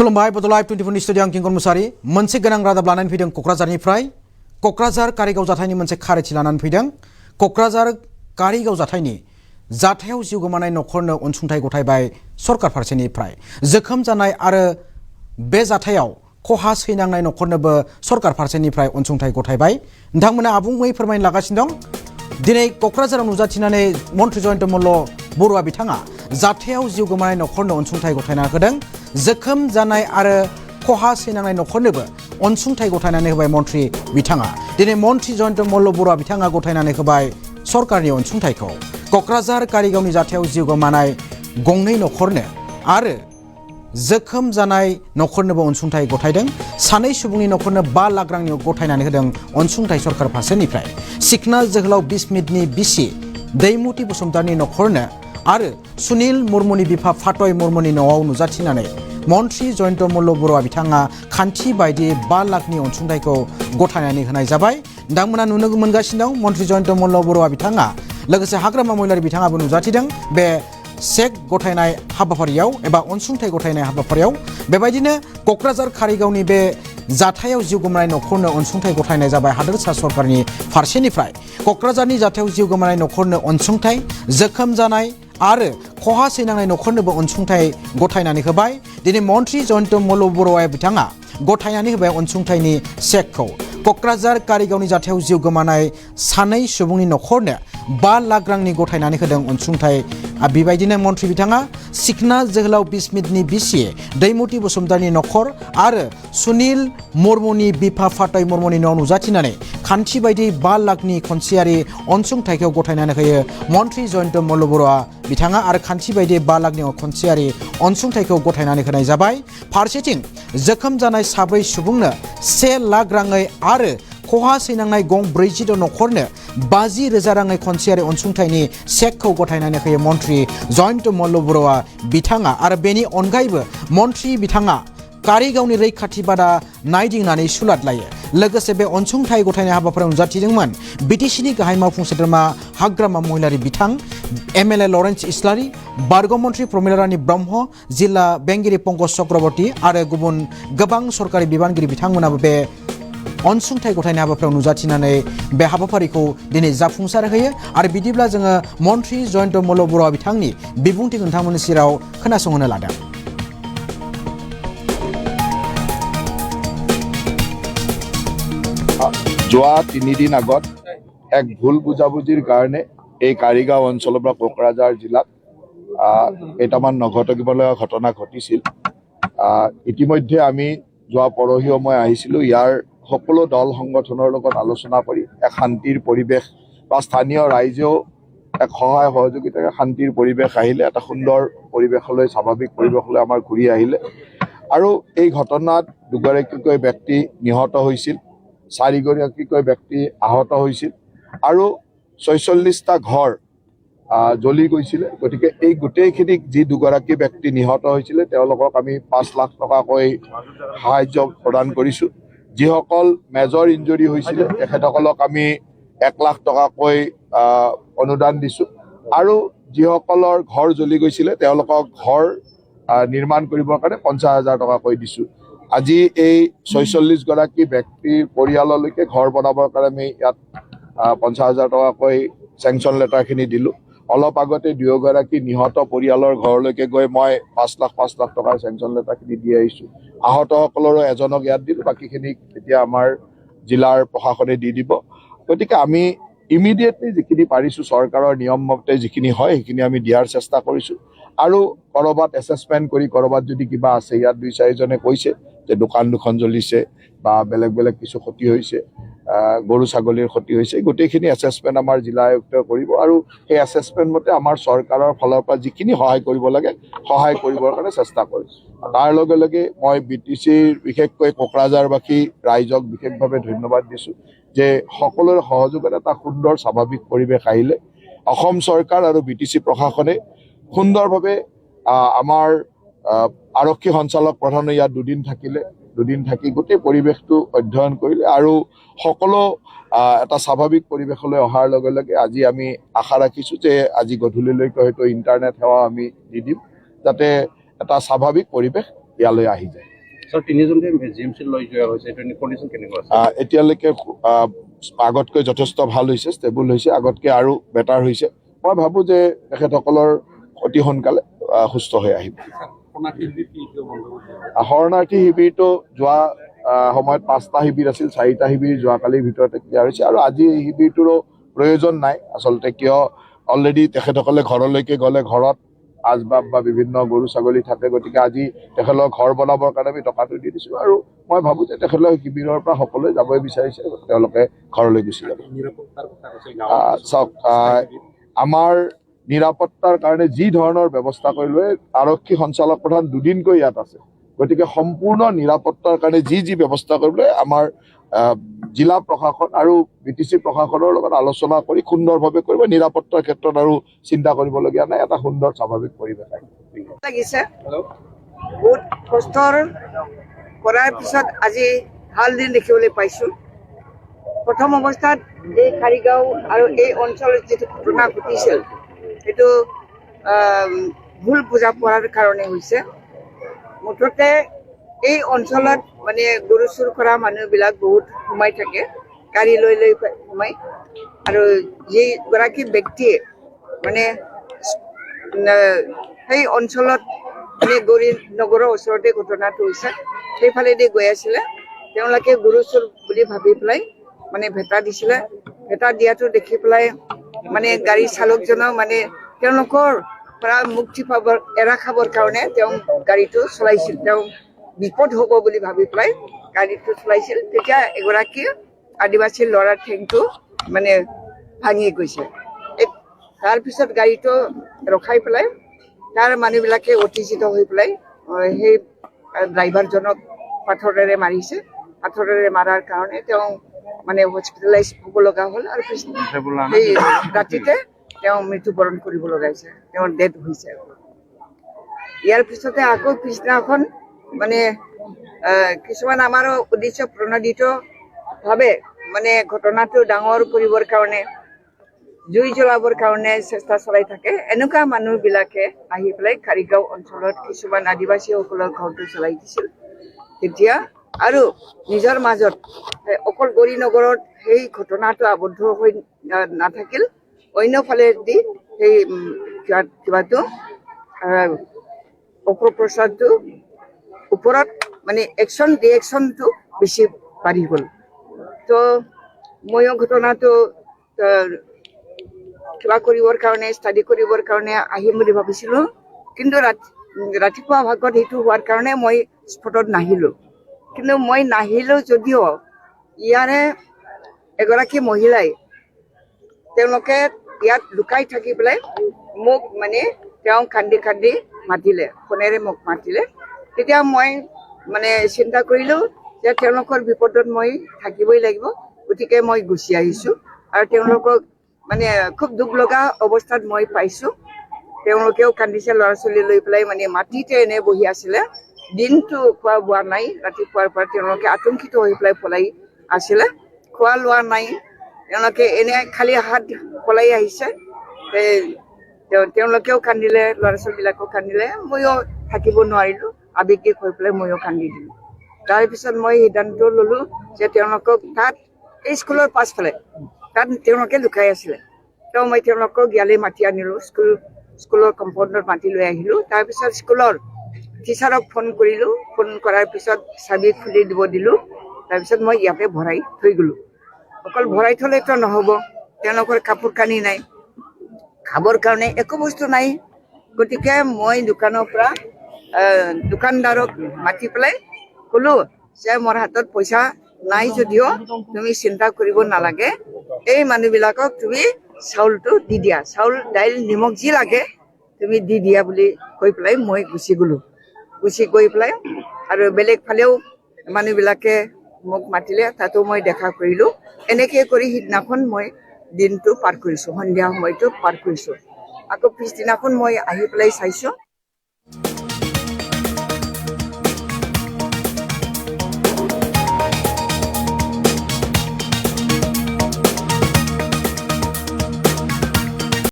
खुलुमबाय बड'लाइभ 24 नि स्टुडिअ आं किंगन मुसारि मोनसे गोनां रादाब लानानै फैदों क'क्राझारनिफ्राय क'क्राझार कारिगाव जाथायनि मोनसे खारिथि लानानै फैदों क'क्राझार कारिगाव जाथायनि जाथायाव जिउ गोमानाय नखरनो अनसुंथाइ गथायबाय सरकार फारसेनिफ्राय जोखोम जानाय आरो बे जाथायाव खहा सैनांनाय नखरनोबो सरकार फारसेनिफ्राय अनसुंथाइ गथायबाय नोंथांमोना आबुङै फोरमायनो लागासिनो दं दिनै क'क्राझाराव नुजाथिनानै मन्त्रि जयन्त मल्ल बरुवा बिथाङा जाथायाव जिउ गोमानाय नखरनो अनसुंथाइ गथायना होदों जोखोम जानाय आरो खहा सैनांनाय नखरनोबो अनसुंथाइ गथायनानै होबाय मन्त्रि बिथाङा दिनै मन्त्रि जयन्त मल्ल बरुवा बिथाङा गथायनानै होबाय सरकारनि अनसुंथाइखौ क'क्राझार कारिगावनि जाथायाव जिउ गोमानाय गंनै नखरनो आरो जोखोम जानाय नखरनोबो अनसुंथाइ गथायदों सानै सुबुंनि नखरनो 5 लाख रांनि गथायनानै होदों अनसुंथाइ सरकार फारसेनिफ्राय सिखना जोहोलाव बिस्मितनि बिसि दैमुति बसुमतारिनि नखरनो आरो सुनिल मुर्मुनि बिफा फातय मुर्मुनि न'आव नुजाथिनानै मन्त्रि जयन्त मल्ल बरुवा बिथाङा खान्थि बायदियै 5 लाखनि अनसुंथाइखौ गथायनानै होनाय जाबाय नोंथांमोना नुनो मोनगासिनो दं मन्त्रि जयन्त मल्ल बरुवा बिथाङा लोगोसे हाग्रामा महिलारि बिथाङाबो नुजाथिदों बे चेक गथायनाय हाबाफारियाव एबा अनसुंथाइ गथायनाय हाबाफारियाव बेबायदिनो क'क्राझार कारिगावनि बे जाथायाव जिउ गोमानाय नखरनो अनसुंथाइ गथायनाय जाबाय हादोरसा सरकारनि फारसेनिफ्राय क'क्राझारनि जाथायाव जिउ गोमानाय नखरनो अनसुंथाइ जोखोम जानाय आरो खहा सैनांनाय नखरनोबो अनसुंथाइ गथायनानै होबाय दिनै मन्त्रि जयन्त मल्ल बरुवा बिथाङा गथायनानै होबाय अनसुंथाइनि चेकखौ क'क्राझार कारिगावनि जाथायाव जिउ गोमानाय सानै सुबुंनि नखरनो 5 लाख रांनि गथायनानै होदों अनसुंथाइ बेबायदिनो मन्त्रि बिथाङा सिखना जोहोलाव बिस्मितनि बिसि दैमुति बसुमतारिनि नखर आरो सुनिल मुर्मुनि बिफा फातय मुर्मुनि न'आव नुजाथिनानै खान्थि बायदि 5 लाखनि खनसेयारि अनसुंथाइखौ गथायनानै होयो मन्त्रि जयन्त मल्ल बरुवा बिथाङा आरो खान्थि बायदि 5 लाखनि खनसेयारि अनसुंथाइखौ गथायनानै होनाय जाबाय फारसेथिं जोखोम जानाय साब्रै सुबुंनो 1 लाख राङै आरो खहा सैनांनाय गं 46 नखरनो 50,000 राङै खनसेयारि अनसुंथाइनि चेकखौ गथायनानै होयो मन्त्रि जयन्त मल्ल बरुवा बिथाङा आरो बेनि अनगायैबो मन्त्रि बिथाङा कारिगावनि रैखाथि बादा नायदिंनानै सुलाद लायो लोगोसे बे अनसुंथाइ गथायनाय हाबाफारियाव नुजाथिदोंमोन बिटिसिनि गाहाय मावफुं सोद्रोमा हाग्रामा महिलारि बिथां एमएलए लरेन्स इस्लारि बारग' मन्त्रि प्रमिला रानी ब्रह्म जिल्ला बेंगिरि पंकज चक्रवर्ती आरो गुबुन गोबां सरकारि बिबानगिरि बिथांमोनाबो बे अनसुंथाइ गथायनाय हाबाफारियाव नुजाथिनानै बे हाबाफारिखौ दिनै जाफुंसार होयो आरो बिदिब्ला जोङो मन्त्रि जयन्त मल्ल बरुवा बिथांनि बिबुंथिखौ नोंथांमोननि सेराव खोनासंहोनो लादों যোৱা 3 দিন আগত এক ভুল বুজাবুজিৰ কাৰণে এই কাৰিগাঁও অঞ্চলৰ পৰা কোকৰাঝাৰ জিলাত কেইটামান নঘটিবলগীয়া ঘটনা ঘটিছিল ইতিমধ্যে আমি যোৱা পৰহি মই আহিছিলোঁ ইয়াৰ সকলো দল সংগঠনৰ লগত আলোচনা কৰি এক শান্তিৰ পৰিৱেশ বা স্থানীয় ৰাইজেও এক সহায় সহযোগিতাৰে শান্তিৰ পৰিৱেশ আহিলে এটা সুন্দৰ পৰিৱেশলৈ স্বাভাৱিক পৰিৱেশলৈ আমাৰ ঘূৰি আহিলে আৰু এই ঘটনাত দুগৰাকীকৈ ব্যক্তি নিহত হৈছিল 4গৰাকীকৈ ব্যক্তি আহত হৈছিল আৰু 46টা ঘৰ জ্বলি গৈছিল গতিকে এই গোটেইখিনি যি দুগৰাকী ব্যক্তি নিহত হৈছিল তেওঁলোকক আমি 5 লাখ টকাকৈ সাহায্য প্ৰদান কৰিছো যিসকল মেজৰ ইনজুৰি হৈছিল তেখেতসকলক আমি 1 লাখ টকাকৈ অনুদান দিছো আৰু যিসকলৰ ঘৰ জ্বলি গৈছিল তেওঁলোকক ঘৰ নিৰ্মাণ কৰিবৰ কাৰণে 50,000 টকাকৈ দিছো আজি এই 46 গৰাকী ব্যক্তিৰ পৰিয়াললৈকে ঘৰ বনাবৰ কাৰণে আমি ইয়াত 50,000 টকাকৈ চেংচন লেটাৰখিনি দিলো অলপ আগতে দুয়োগৰাকী নিহত পৰিয়ালৰ ঘৰলৈকে গৈ মই 5 লাখ টকাৰ চেংচন লেটাৰখিনি দি আহিছো আহতসকলৰো এজনক ইয়াত দিলো বাকীখিনি এতিয়া আমাৰ জিলাৰ প্ৰশাসনে দি দিব গতিকে আমি ইমিডিয়েটলি যিখিনি পাৰিছো চৰকাৰৰ নিয়ম মতে যিখিনি হয় সেইখিনি আমি দিয়াৰ চেষ্টা কৰিছো আৰু কৰবাত এছেছমেন্ট কৰি কৰবাত যদি কিবা আছে ইয়াত 2-4 জনে কৈছে যে দোকান দুখন জ্বলিছে বা বেলেগ বেলেগ কিছু ক্ষতি হৈছে গৰু ছাগলীৰ ক্ষতি হৈছে গোটেইখিনি এছেছমেন্ট আমাৰ জিলা আয়ুক্ত কৰিব আৰু এই এছেছমেন্ট মতে আমাৰ চৰকাৰৰ ফালৰ পৰা যিখিনি সহায় কৰিব লাগে সহায় কৰিবৰ কাৰণে চেষ্টা কৰিম তাৰ লগে লগে মই বিটিচিৰ বিশেষকৈ কোকৰাঝাৰবাসী ৰাইজক বিশেষভাৱে ধন্যবাদ দিছো যে সকলোৰে সহযোগত এটা সুন্দৰ স্বাভাৱিক পৰিৱেশ আহিলে অসম চৰকাৰ আৰু বিটিচি প্ৰশাসনে সুন্দৰভাৱে আমাৰ আৰক্ষী সঞ্চালক প্ৰধানে ইয়াত দুদিন থাকি গোটেই পৰিৱেশটো অধ্যয়ন কৰিলে আৰু সকলো এটা স্বাভাৱিক পৰিৱেশলৈ অহাৰ লগে লগে আজি আমি আশা ৰাখিছো যে আজি গধূলিলৈকে হয়তো ইন্টাৰনেট সেৱা আমি দি দিম যাতে এটা স্বাভাৱিক পৰিৱেশ ইয়ালৈ আহি যায়। স্যাৰ তিনিজনকে জিএমচি লৈ যোৱা হৈছে এইটো কণ্ডিশ্যন কেনেকুৱা আছে? এতিয়ালৈকে আগতকৈ যথেষ্ট ভাল হৈছে, ষ্টেবল হৈছে, আগতকৈ আৰু বেটাৰ হৈছে। মই ভাবোঁ যে তেখেতসকলৰ অতি সোনকালে সুস্থ হৈ আহিব। শৰণাৰ্থী শিবিৰটো যোৱা সময়ত 5টা শিবিৰ আছিল, 4টা শিবিৰ যোৱাকালিৰ ভিতৰতে ক্লিয়াৰ হৈছে আৰু আজি এই শিবিৰটোৰো প্ৰয়োজন নাই আচলতে, কিয় অলৰেডি তেখেতসকলে ঘৰলৈকে গ'লে ঘৰত আচবাব বা বিভিন্ন গৰু ছাগলী থাকে, গতিকে আজি তেখেতলোকৰ ঘৰ বনাবৰ কাৰণে আমি টকাটো দি দিছোঁ আৰু মই ভাবোঁ যে তেখেতলোক শিবিৰৰ পৰা সকলোৱে যাবই বিচাৰিছে, তেওঁলোকে ঘৰলৈ গুচি যাব। চাওক, আমাৰ নিৰাপত্তাৰ কাৰণে যি ধৰণৰ ব্যৱস্থা কৰিলে আৰক্ষী সঞ্চালক প্ৰধান দুদিনকৈ ইয়াত আছে, গতিকে সম্পূৰ্ণ নিৰাপত্তাৰ কাৰণে যি ব্যৱস্থা কৰিবলৈ আমাৰ জিলা প্ৰশাসন আৰু BTC প্ৰশাসনৰ লগত আলোচনা কৰি সুন্দৰভাৱে কৰিব। নিৰাপত্তাৰ ক্ষেত্ৰত আৰু চিন্তা কৰিবলগীয়া নাই, এটা সুন্দৰ স্বাভাৱিক পৰিৱেশ লাগিছে। বহুত কষ্টৰ কৰাৰ পিছত আজি ভাল দিন দেখিবলৈ পাইছো। প্ৰথম অৱস্থাত এই কাৰিগাঁও আৰু এই অঞ্চলত যিটো ঘটনা ঘটিছিল সেইটো ভুল বুজা পোৱাৰ কাৰণে হৈছে। মুঠতে এই অঞ্চলত মানে গৰু চুৰ কৰা মানুহবিলাক বহুত সোমাই থাকে, গাড়ী লৈ লৈ সোমাই, আৰু যিগৰাকী ব্যক্তিয়ে মানে সেই অঞ্চলত মানে গৌৰী নগৰৰ ওচৰতে ঘটনাটো হৈছে, সেইফালেদি গৈ আছিলে, তেওঁলোকে গৰু চুৰ বুলি ভাবি পেলাই মানে ভেটা দিছিলে। ভেটা দিয়াটো দেখি পেলাই মানে গাড়ী চালকজনক মানে তেওঁলোকৰ পৰা মুক্তি পাবৰ এৰা খাবৰ কাৰণে তেওঁ গাড়ীটো চলাইছিল। তেওঁ বিপদ হ'ব বুলি ভাবি পেলাই গাড়ীটো চলাইছিল, তেতিয়া এগৰাকী আদিবাসী ল'ৰাৰ ঠেংটো মানে ভাঙি গৈছে। তাৰপিছত গাড়ীটো ৰখাই পেলাই তাৰ মানুহবিলাকে উত্তেজিত হৈ পেলাই সেই ড্ৰাইভাৰজনক পাথৰেৰে মাৰিছে। পাথৰেৰে মাৰাৰ কাৰণে তেওঁ মানে হস্পিটেলাইজ হ'ব লগা হ'ল আৰু সেই ৰাতিতে তেওঁ মৃত্যুবৰণ কৰিব লগা হৈছে, তেওঁৰ ডেথ হৈছে। ইয়াৰ পিছতে আকৌ পিছদিনাখন মানে কিছুমান আমাৰো উদ্দেশ্য প্ৰণোদিতভাৱে মানে ঘটনাটো ডাঙৰ কৰিবৰ কাৰণে, জুই জ্বলাবৰ কাৰণে চেষ্টা চলাই থাকে। এনেকুৱা মানুহবিলাকে আহি পেলাই কাৰিগাঁও অঞ্চলত কিছুমান আদিবাসীসকলৰ ঘৰটো জ্বলাই দিছিল তেতিয়া, আৰু নিজৰ মাজত অকল গৌৰী নগৰত সেই ঘটনাটো আবদ্ধ হৈ নাথাকিল, অন্যফালেদি সেই কিবাটো অপপ্ৰচাৰটো ওপৰত মানে একশ্যন ৰিয়েকশ্যনটো বেছি বাঢ়ি গ'ল। তো ময়ো ঘটনাটো কিবা কৰিবৰ কাৰণে, ষ্টাডি কৰিবৰ কাৰণে আহিম বুলি ভাবিছিলোঁ, কিন্তু ৰাতিপুৱা ভাগত সেইটো হোৱাৰ কাৰণে মই স্পটত নাহিলোঁ। কিন্তু মই নাহিলোঁ যদিও ইয়াৰে এগৰাকী মহিলাই তেওঁলোকে ইয়াত লুকাই থাকি পেলাই মোক মানে তেওঁ কান্দি কান্দি মাতিলে, ফোনেৰে মোক মাতিলে। তেতিয়া মই মানে চিন্তা কৰিলোঁ যে তেওঁলোকৰ বিপদত মই থাকিবই লাগিব, গতিকে মই গুচি আহিছোঁ। আৰু তেওঁলোকক মানে খুব দুখ লগা অৱস্থাত মই পাইছোঁ। তেওঁলোকেও কান্দিছে, ল'ৰা ছোৱালী লৈ পেলাই মানে মাটিতে এনে বহি আছিলে, দিনটো খোৱা বোৱা নাই, ৰাতিপুৱাৰ পৰা তেওঁলোকে আতংকিত হৈ পেলাই পলাই আছিলে, খোৱা লোৱা নাই, তেওঁলোকে এনে খালী হাত পলাই আহিছে। তেওঁলোকেও কান্দিলে, ল'ৰা ছোৱালীবিলাকেও কান্দিলে, ময়ো থাকিব নোৱাৰিলোঁ, আৱেগিক হৈ পেলাই ময়ো কান্দি দিলোঁ। তাৰপিছত মই সিদ্ধান্ত ল'লোঁ যে তেওঁলোকক তাত এই স্কুলৰ পাছফালে তাত তেওঁলোকে লুকাই আছিলে, তো মই তেওঁলোকক ইয়ালৈ মাতি আনিলোঁ, স্কুলৰ কম্পাউণ্ডত মাতি লৈ আহিলোঁ। তাৰপিছত স্কুলৰ টিচাৰক ফোন কৰিলোঁ, ফোন কৰাৰ পিছত চাবি খুলি দিব দিলোঁ। তাৰপিছত মই ইয়াতে ভৰাই থৈ গ'লোঁ। অকল ভৰাই থ'লেতো নহ'ব, তেওঁলোকৰ কাপোৰ কানি নাই, খাবৰ কাৰণে একো বস্তু নাই, গতিকে মই দোকানৰ পৰা দোকানদাৰক মাতি পেলাই ক'লোঁ যে মোৰ হাতত পইচা নাই যদিও তুমি চিন্তা কৰিব নালাগে, এই মানুহবিলাকক তুমি চাউলটো দি দিয়া, চাউল দাইল নিমখ যি লাগে তুমি দি দিয়া বুলি কৈ পেলাই মই গুচি গ'লোঁ। গুচি গৈ পেলাই আৰু বেলেগ ফালেও মানুহবিলাকে মোক মাতিলে, তাতো মই দেখা কৰিলোঁ। এনেকৈ কৰি সিদিনাখন মই দিনটো পাৰ কৰিছোঁ, সন্ধিয়া সময়টো পাৰ কৰিছোঁ। আকৌ পিছদিনাখন মই আহি পেলাই চাইছোঁ